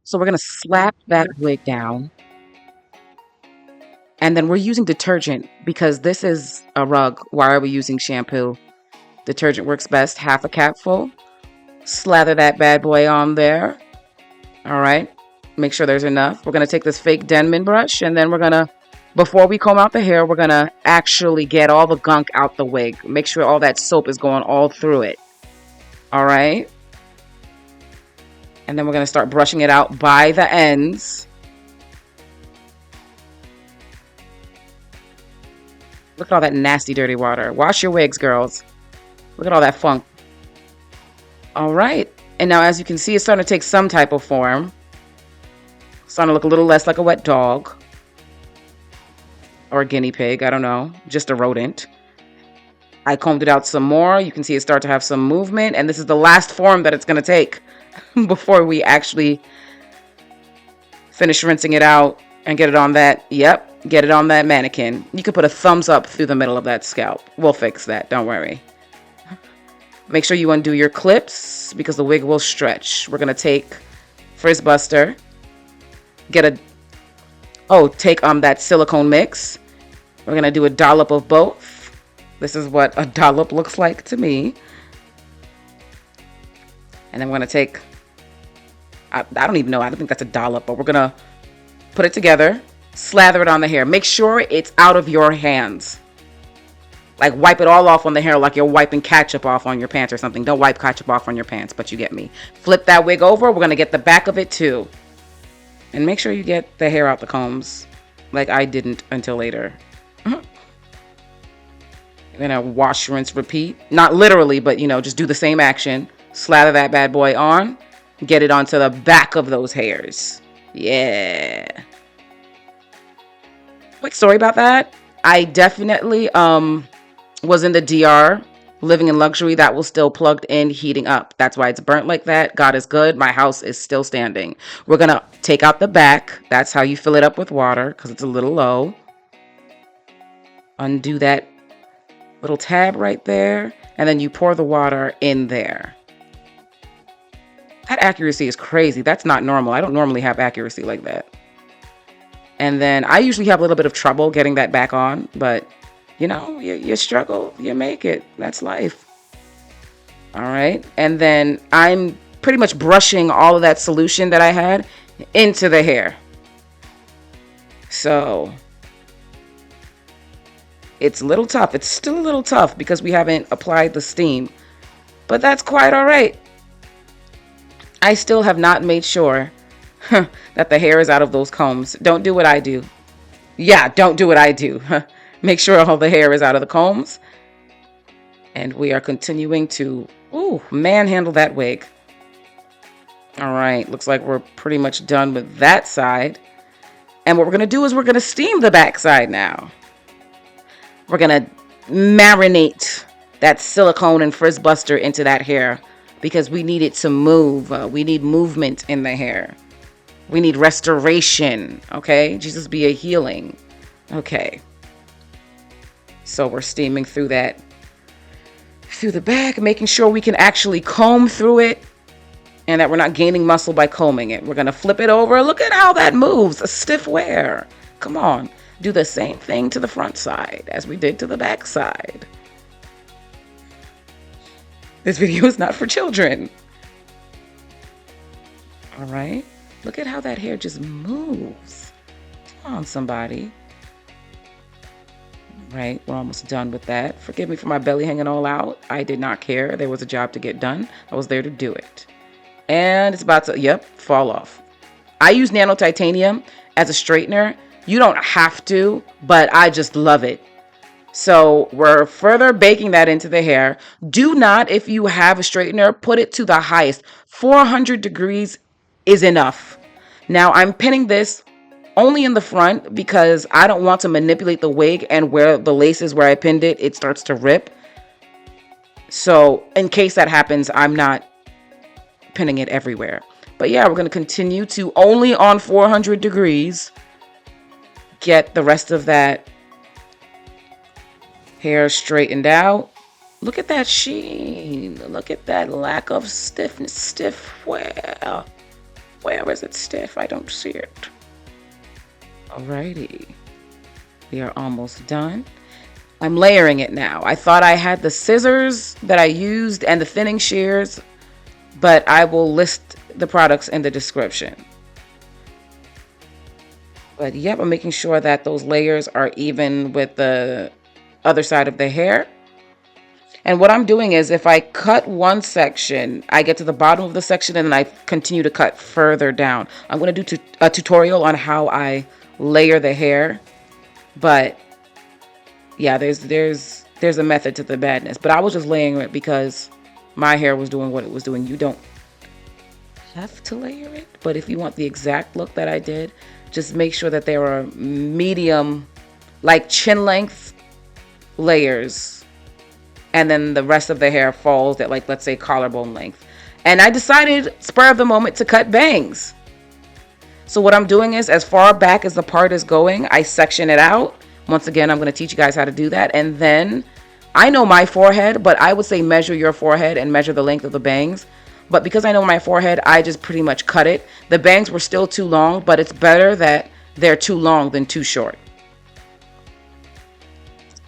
So we're going to slap that wig down. And then we're using detergent because this is a rug. Why are we using shampoo? Detergent works best. Half a capful. Slather that bad boy on there. All right. Make sure there's enough. We're going to take this fake Denman brush and then we're going to, before we comb out the hair, we're going to actually get all the gunk out the wig. Make sure all that soap is going all through it. All right. And then we're going to start brushing it out by the ends. Look at all that nasty, dirty water. Wash your wigs, girls. Look at all that funk. All right. And now, as you can see, it's starting to take some type of form. It's starting to look a little less like a wet dog. Or a guinea pig. I don't know. Just a rodent. I combed it out some more. You can see it start to have some movement. And this is the last form that it's going to take before we actually finish rinsing it out and get it on that. Yep. Get it on that mannequin. You could put a thumbs up through the middle of that scalp. We'll fix that. Don't worry. Make sure you undo your clips because the wig will stretch. We're going to take Frizz Buster. Take that silicone mix. We're going to do a dollop of both. This is what a dollop looks like to me. And then we're going to take, I don't even know, I don't think that's a dollop, but we're going to put it together, slather it on the hair. Make sure it's out of your hands. Like wipe it all off on the hair like you're wiping ketchup off on your pants or something. Don't wipe ketchup off on your pants, but you get me. Flip that wig over. We're going to get the back of it too. And make sure you get the hair out the combs like I didn't until later. You're going to wash, rinse, repeat. Not literally, but just do the same action. Slather that bad boy on. Get it onto the back of those hairs. Yeah. Quick story about that. I definitely was in the DR, living in luxury. That was still plugged in, heating up. That's why it's burnt like that. God is good. My house is still standing. We're going to take out the back. That's how you fill it up with water because it's a little low. Undo that little tab right there. And then you pour the water in there. That accuracy is crazy. That's not normal. I don't normally have accuracy like that. And then I usually have a little bit of trouble getting that back on, but you struggle, you make it. That's life. All right. And then I'm pretty much brushing all of that solution that I had into the hair. So it's a little tough. It's still a little tough because we haven't applied the steam, but that's quite all right. I still have not made sure that the hair is out of those combs. Don't do what I do. Yeah, don't do what I do. Make sure all the hair is out of the combs. And we are continuing to manhandle that wig. All right, looks like we're pretty much done with that side. And what we're going to do is we're going to steam the back side now. We're going to marinate that silicone and Frizz Buster into that hair because we need it to move. We need movement in the hair. We need restoration, okay? Jesus be a healing. Okay. So we're steaming through the back, making sure we can actually comb through it and that we're not gaining muscle by combing it. We're going to flip it over. Look at how that moves. A stiff wear. Come on. Do the same thing to the front side as we did to the back side. This video is not for children. All right. Look at how that hair just moves. Come on, somebody. Right, we're almost done with that. Forgive me for my belly hanging all out. I did not care. There was a job to get done. I was there to do it. And it's about to, fall off. I use nano titanium as a straightener. You don't have to, but I just love it. So we're further baking that into the hair. Do not, if you have a straightener, put it to the highest. 400 degrees is enough. Now I'm pinning this only in the front because I don't want to manipulate the wig, and where the laces where I pinned it, it starts to rip. So in case that happens, I'm not pinning it everywhere. But yeah, we're going to continue to only on 400 degrees get the rest of that hair straightened out. Look at that sheen. Look at that lack of stiffness, stiff wear. Where is it stiff? I don't see it. Alrighty. We are almost done. I'm layering it now. I thought I had the scissors that I used and the thinning shears, but I will list the products in the description. But yep, I'm making sure that those layers are even with the other side of the hair. And what I'm doing is if I cut one section, I get to the bottom of the section and then I continue to cut further down. I'm going to do a tutorial on how I layer the hair. But yeah, there's a method to the madness. But I was just layering it because my hair was doing what it was doing. You don't have to layer it. But if you want the exact look that I did, just make sure that there are medium, like chin length layers. And then the rest of the hair falls at, like, let's say collarbone length. And I decided, spur of the moment, to cut bangs. So what I'm doing is, as far back as the part is going, I section it out. Once again, I'm going to teach you guys how to do that. And then, I know my forehead, but I would say measure your forehead and measure the length of the bangs. But because I know my forehead, I just pretty much cut it. The bangs were still too long, but it's better that they're too long than too short.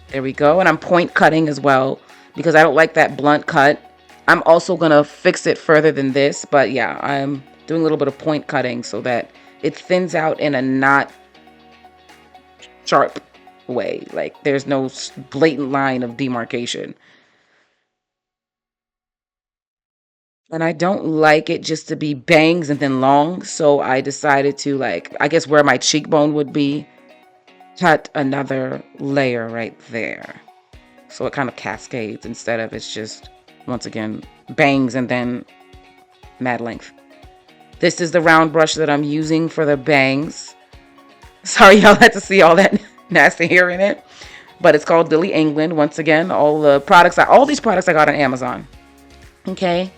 There we go. And I'm point cutting as well, because I don't like that blunt cut. I'm also going to fix it further than this. But yeah, I'm doing a little bit of point cutting so that it thins out in a not sharp way. Like there's no blatant line of demarcation. And I don't like it just to be bangs and then long. So I decided to, like, I guess where my cheekbone would be, cut another layer right there. So it kind of cascades instead of it's just, once again, bangs and then mad length. This is the round brush that I'm using for the bangs. Sorry y'all had to see all that nasty hair in it. But it's called Dilly England. Once again, all these products I got on Amazon. Okay?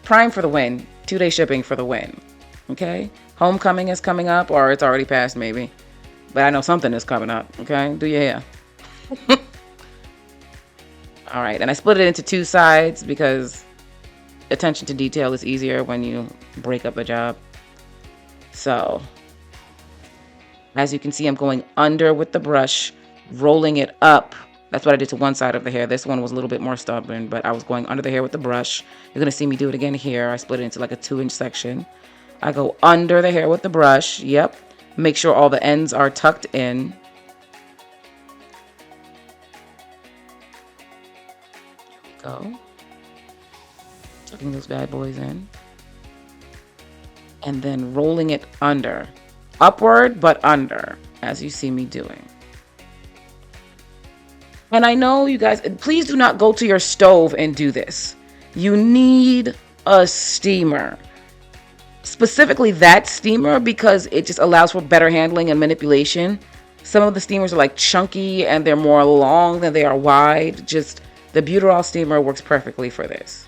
Prime for the win. 2-day shipping for the win. Okay? Homecoming is coming up, or it's already passed maybe. But I know something is coming up. Okay? Do your hair. All right, and I split it into 2 sides because attention to detail is easier when you break up a job. So, as you can see, I'm going under with the brush, rolling it up. That's what I did to one side of the hair. This one was a little bit more stubborn, but I was going under the hair with the brush. You're going to see me do it again here. I split it into like a 2-inch section. I go under the hair with the brush. Yep. Make sure all the ends are tucked in. Go. Tucking those bad boys in. And then rolling it under. Upward, but under, as you see me doing. And I know you guys, please do not go to your stove and do this. You need a steamer. Specifically that steamer, because it just allows for better handling and manipulation. Some of the steamers are like chunky and they're more long than they are wide. Just the Beauteral steamer works perfectly for this.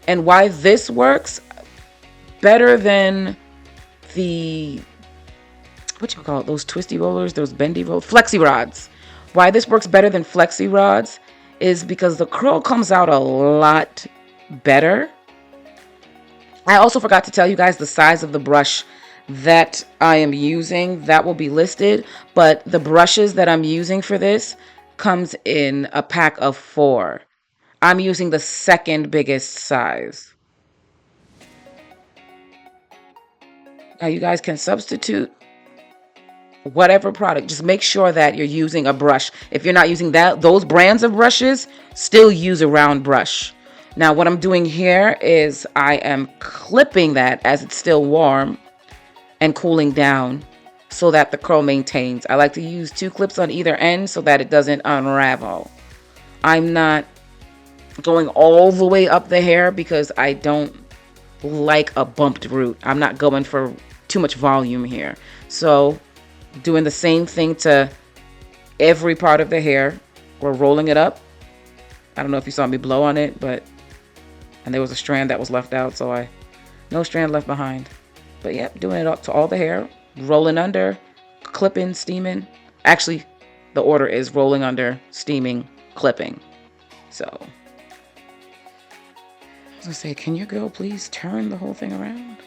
And why this works better than the, what you call it, those twisty rollers, those bendy rollers, flexi rods. Why this works better than flexi rods is because the curl comes out a lot better. I also forgot to tell you guys the size of the brush that I am using. That will be listed, but the brushes that I'm using for this comes in a pack of 4. I'm using the second biggest size. Now you guys can substitute whatever product. Just make sure that you're using a brush. If you're not using those brands of brushes, still use a round brush. Now what I'm doing here is I am clipping that as it's still warm and cooling down so that the curl maintains. I like to use 2 clips on either end so that it doesn't unravel. I'm not going all the way up the hair because I don't like a bumped root. I'm not going for too much volume here. So doing the same thing to every part of the hair. We're rolling it up. I don't know if you saw me blow on it, and there was a strand that was left out, so no strand left behind. But yep, doing it up to all the hair, rolling under, clipping, steaming. Actually, the order is rolling under, steaming, clipping. So, I was gonna say, can your girl please turn the whole thing around?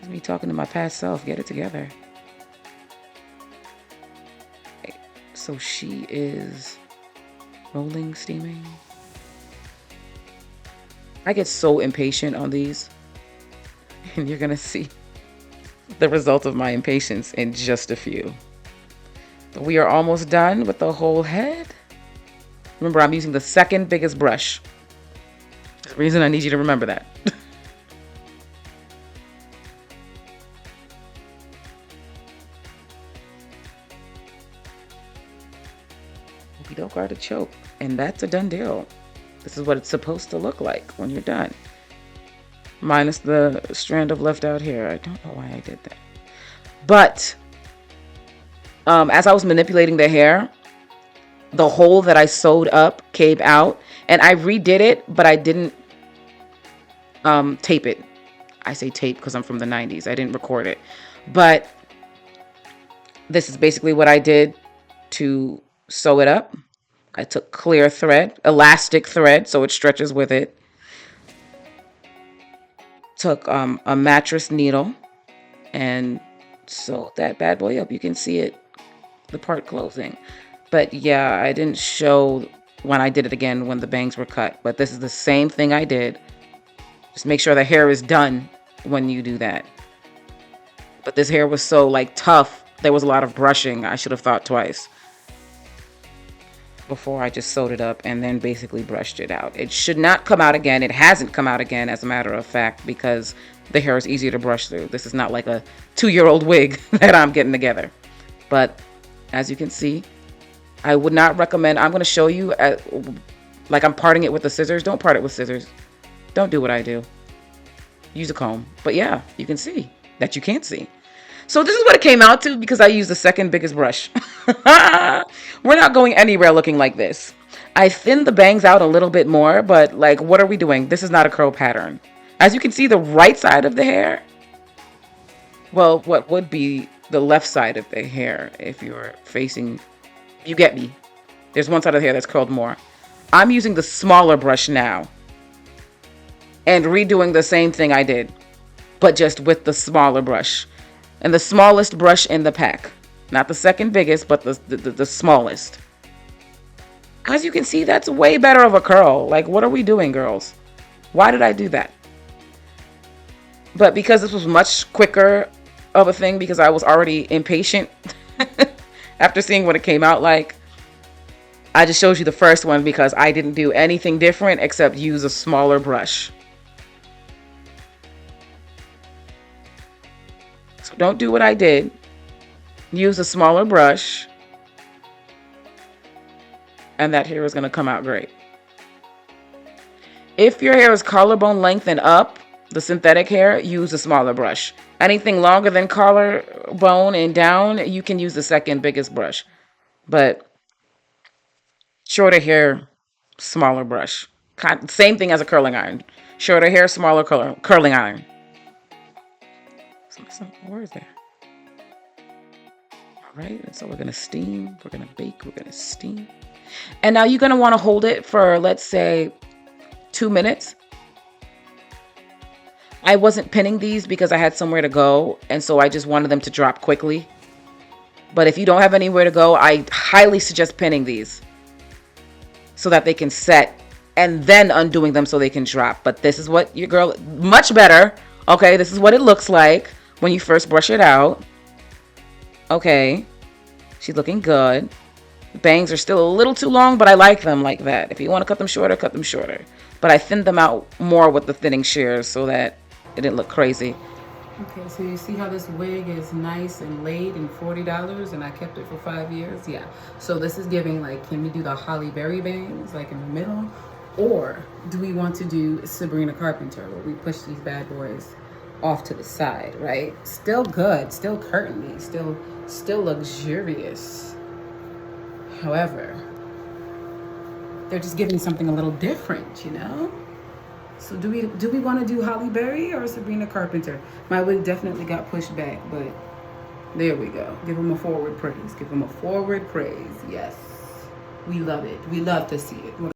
It's me talking to my past self. Get it together. Okay. So she is rolling, steaming. I get so impatient on these. And you're going to see the result of my impatience in just a few. But we are almost done with the whole head. Remember, I'm using the second biggest brush. There's a reason I need you to remember that. Okey-doke artichoke. And that's a done deal. This is what it's supposed to look like when you're done. Minus the strand of left out hair. I don't know why I did that. But as I was manipulating the hair, the hole that I sewed up came out. And I redid it, but I didn't tape it. I say tape because I'm from the 90s. I didn't record it. But this is basically what I did to sew it up. I took clear thread, elastic thread, so it stretches with it. Took a mattress needle and sewed that bad boy up. You can see it, the part closing. But yeah, I didn't show when I did it again when the bangs were cut. But this is the same thing I did. Just make sure the hair is done when you do that. But this hair was so like tough. There was a lot of brushing. I should have thought twice before I just sewed it up and then basically brushed it out. It should not come out again. It hasn't come out again, as a matter of fact, because the hair is easier to brush through. This is not like a 2-year-old wig that I'm getting together. But as you can see, I would not recommend. I'm going to show you like I'm parting it with the scissors. Don't part it with scissors. Don't do what I do. Use a comb. But yeah, you can see that you can't see. So this is what it came out to because I used the second biggest brush. We're not going anywhere looking like this. I thinned the bangs out a little bit more, but like, what are we doing? This is not a curl pattern. As you can see, the right side of the hair, well, what would be the left side of the hair if you're facing, you get me. There's one side of the hair that's curled more. I'm using the smaller brush now and redoing the same thing I did, but just with the smaller brush. And the smallest brush in the pack. Not the second biggest, but the smallest. As you can see, that's way better of a curl. Like, what are we doing, girls? Why did I do that? But because this was much quicker of a thing, because I was already impatient after seeing what it came out like, I just showed you the first one because I didn't do anything different except use a smaller brush. So don't do what I did. Use a smaller brush. And that hair is going to come out great. If your hair is collarbone length and up, the synthetic hair, use a smaller brush. Anything longer than collarbone and down, you can use the second biggest brush. But shorter hair, smaller brush. Same thing as a curling iron. Shorter hair, smaller curling iron. Some words there. All right, and so we're gonna steam, we're gonna bake, we're gonna steam. And now you're gonna wanna hold it for, let's say, 2 minutes. I wasn't pinning these because I had somewhere to go, and so I just wanted them to drop quickly. But if you don't have anywhere to go, I highly suggest pinning these so that they can set and then undoing them so they can drop. But this is what your girl, much better. Okay, this is what it looks like when you first brush it out. Okay, she's looking good. The bangs are still a little too long, but I like them like that. If you want to cut them shorter, cut them shorter. But I thinned them out more with the thinning shears so that it didn't look crazy. Okay, so you see how this wig is nice and laid and $40 and I kept it for 5 years? Yeah. So this is giving, like, can we do the Holly Berry bangs like in the middle? Or do we want to do Sabrina Carpenter where we push these bad boys off to the side, right? Still good, still curtainy, still luxurious. However, they're just giving something a little different, you know? So do we want to do Holly Berry or Sabrina Carpenter? My wig definitely got pushed back, but there we go. Give them a forward praise. Give them a forward praise. Yes. We love it. We love to see it.